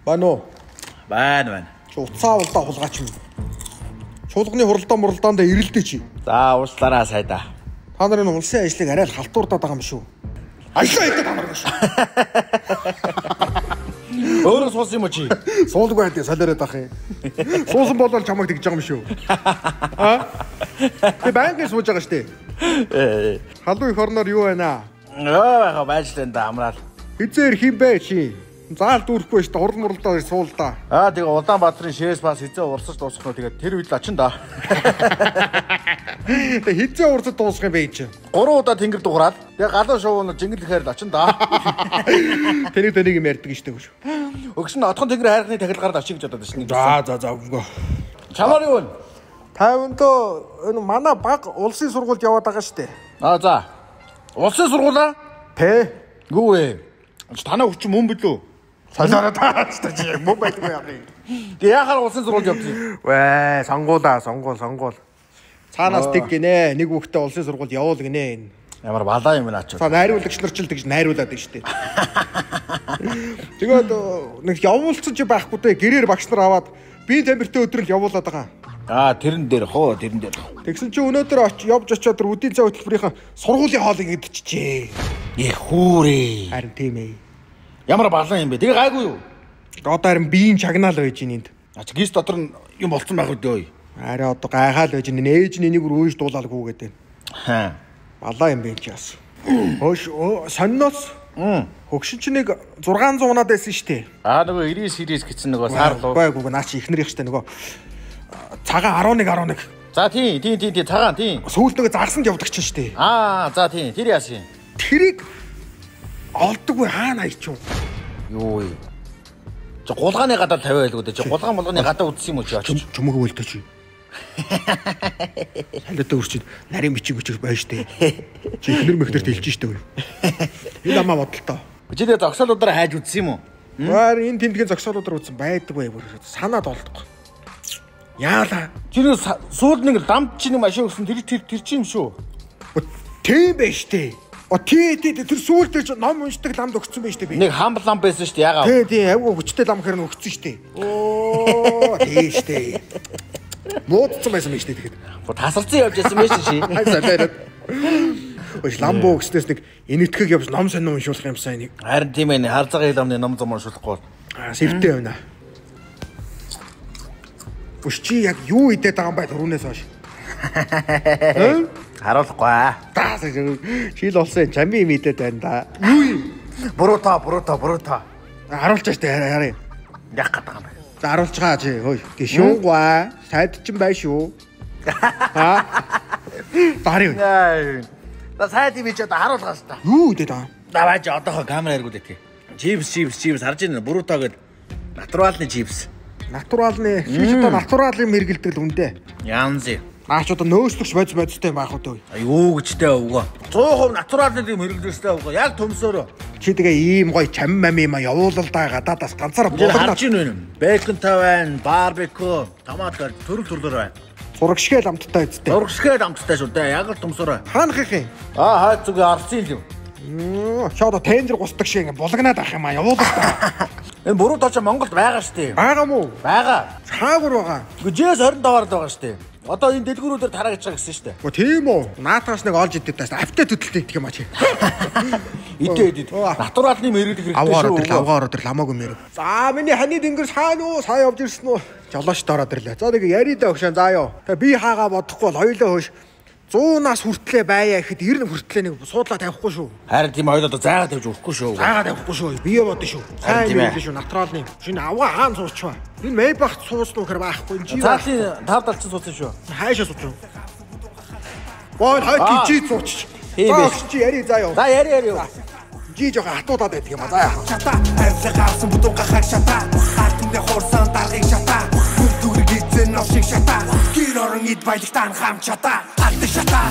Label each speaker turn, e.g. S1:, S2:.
S1: Байна уу?
S2: Байна.
S1: Уцаа улдаа хулгаач юм. Чуулганы хуралдаанд ирэлдээ чи.
S2: За уучлаарай сайда.
S1: Та нарын улсын ажлыг арай л халтуурдаад байгаа юм шүү. Ажлаа хийдэг та нар шүү.
S2: Өөрөө суусан юм уу чи?
S1: Суулгүй байдیں۔ Солиороод ах юм. Суусан болол чамайг тэгж байгаа юм шүү. Тэ байнгын сууж байгаа штэ. Халуун их орноор юу байна?
S2: Яа байжлаа да амраал.
S1: Хизээр хин бэ чи? Заал дүүрэхгүй штэ. Урал мурлдаа суул да.
S2: Тэгээ Улаанбаатарын шээс бас хизээ урсаж дуусах нь тэгээд тэр үед л ачин да.
S1: Хизээ урсаж дуусах юм бэ чи?
S2: 3 удаа тэнгэр дуураад тэгээ галуу шувуу жингэлэхээр л ачин да.
S1: Тэнийг юм ярьдаг штэ гэж.
S2: Өгс нь отхон тэнгэр хайрхны тахилгаар очиж гэж бодоод шин.
S1: За үгүй.
S2: Чамаар юу вэ?
S1: 50-нд энэ манай баг улсын сургуульд яваад байгаа штэ.
S2: За. Улсын сургуулаа?
S1: Тэ.
S2: Юу вэ? Танаа хүч мөн билүү?
S1: Солиороо таачтай чи мөн байдгүй яах юм.
S2: Тэгээ яхаар улсын сургуульд явдгийг?
S1: Вэ, сонгуул. Цаанаас тэг гинэ. Нэг хүүхдээ улсын сургуульд явуул гинэ.
S2: Ямар балаа юм наач.
S1: Та найруулагч нар ч л тэгж найруулад байна штэ. Тэгээд нэг явуулсан чи байхгүй дээ. Гэрээр багш нар аваад би тамиртай өдрөл явуулаад байгаа.
S2: Тэрэн дээр.
S1: Тэгсэн чи өнөөдөр явж очиод өдийн цай хөтөлбөрийн сургуулийн хоолыг идчихжээ.
S2: Их хүүрээ.
S1: Харин тийм ээ.
S2: Ямар балан юм бэ? Тэгээ гайгүй юу?
S1: Одоо харин биеийн чагнаал байж энд.
S2: Гис дотор нь юм болцсон байх үдээ.
S1: Арай одоо гайхаал байж энэ ээж нь энийг рүүж дуулаалгүй гэдэг. Балаа юм бэ чи бас. Хөөш сонноос. Хөгшин чи нэг 600 унаад байсан штэ.
S2: Нөгөө 90 series гэсэн нөгөө саарлуу.
S1: Гайгүй наа чи ихнэрийнх штэ нөгөө цагаан 11.
S2: За тийм цагаан тийм.
S1: Сүүлд нөгөө загсанд явдаг чинь штэ.
S2: За тийм тэр яасан.
S1: Тэрийг олдоггүй хаана ич юм.
S2: Юу вэ? Чи гулгааны гадаа тавиа байлгүй дээ. Чи гулгаан болгоны гадаа үдсэн юм уу чи очиж?
S1: Чүмэг үлдээ чи. Халиутай үрчид нарийн бичиг байж штэ. Чи ихнэр мөхнөрт хэлж штэ. Энэ амаа бодолтой.
S2: Чи тэгээ зогсоолуудаараа хайж үдсэн юм уу?
S1: Энэ тэмдгийн зогсоолуудаар үдсэн байдаг бай бүр санаад олдохгүй. Яалаа.
S2: Чи нэг сууд нэг дамд чи нэг машин өгсөн тэр чи юм шүү.
S1: Тийм байж штэ. Тэр сүүлд тэр ном уншдаг ламд өгсөн байж штэ би.
S2: Нэг хамбал лам байсан штэ ягаа.
S1: Тий авгүй хүчтэй лам хэрэг өгсөн штэ. Тий штэ. Муудсан байсан байж штэ тэгэхэд.
S2: Тасарсан явж ясан байж чи.
S1: Солиороод. Ой ламбо өгснөөс нэг энэтхэг явж ном сонин уншуулах юмсан нэг.
S2: Харин тийм ээ хар цагаан ламны ном зам уншуулахгүй.
S1: Сэвтэй байна. Чи яг юу идээд байгаа юм бай түрүүнээс хойш.
S2: Харуулахгүй.
S1: Шил болсон чамби юм идээд байна да. Юу юм?
S2: Буруута.
S1: Харуулж штэ хараа.
S2: Яг гадаг юм.
S1: За харуулж байгаа чи хөөе. Гişүнгва. Сайд ч юм бай шүү. Дарыг.
S2: Та сайд би ч одоо харуулгаас та.
S1: Юу идээд байгаа?
S2: Даваач одоохоо камер эргүүлээ тий. Чипс харж байна. Буруута гэдэг натуралны чипс.
S1: Натуралны. Чи одоо натурал юм хэрэгэлдэг л үндэ.
S2: Янз.
S1: Наач одоо нөөцлөгч бодистой байх уу.
S2: Юу гэжтэй өвгөө. 100% натуралны юм хэрэглэжтэй өвгөө. Яг төмсөөрөө.
S1: Чи тэгээ ийм гоё чам мам юм явуулалдаа гадаадаас ганцаараа
S2: болгоно. Харж байна. Бэконтай байна, барбекю, томат төрөл байна.
S1: Зурагшгээл амттай үсттэй.
S2: Зурагшгээл амттай шүү дээ. Яг л төмсөөрөө.
S1: Хаанах юм?
S2: Хаа зүгээр арцын юм.
S1: Шоодо тендер гусдаг шиг ингэ булгнаад ах юм явуулалдаа.
S2: Энэ буруутаа ч Монголд байгаа штэ.
S1: Байгаа мó?
S2: Байгаа.
S1: Цаагаар байгаа.
S2: Гүжээс 25-аар байгаа штэ. Одоо энэ дэлгүүрүүдээр тараагч байгаа гэсэн штэ.
S1: Тийм үү. Наатаас нэг олж идэв таас автаа төдөлтэй идэх юм аа чи.
S2: Идээд. Натуралны мэрэгдэх хэрэгтэй шүү.
S1: Авгаа ороод ир ламаагүй мэрэг. За миний ханы дэнгэр сайн уу? Сайн явж ирсэн үү? Жолооч дороод ирлээ. За нэг яридаа өгшөн заа ёо. Тэгээ би хаагаа бодохгүй бол хоёлоо хөөш 100-аас хүртлээ байя гэхэд 90 хүртлээ нэг суудлаа тавихгүй шүү.
S2: Харин тийм хоёул одоо заагаа тавьж өгөхгүй шүү.
S1: Заагаа тавихгүй шүү. Бие бодно шүү. Сайн юм шүү. Натуралны. Шинэ авгаа хаан суучваа. Энэ мэйбахт суусан уу гэхээр байхгүй. Жи.
S2: Цаалын тав талчин суусан шүү.
S1: Хайшаа суусан. Боо хай чи сууч. Чи яри заа ёо.
S2: За яри ёо.
S1: Жи жоо хатуудаад байдаг юм а заа.
S3: Чата авлаа гарсан будуу гахах чата. Хатны хорсон даргыг чата. Дүрэг эзэн ношиг чата. Гэр орон эд баялагтан хам чата. Arte shata.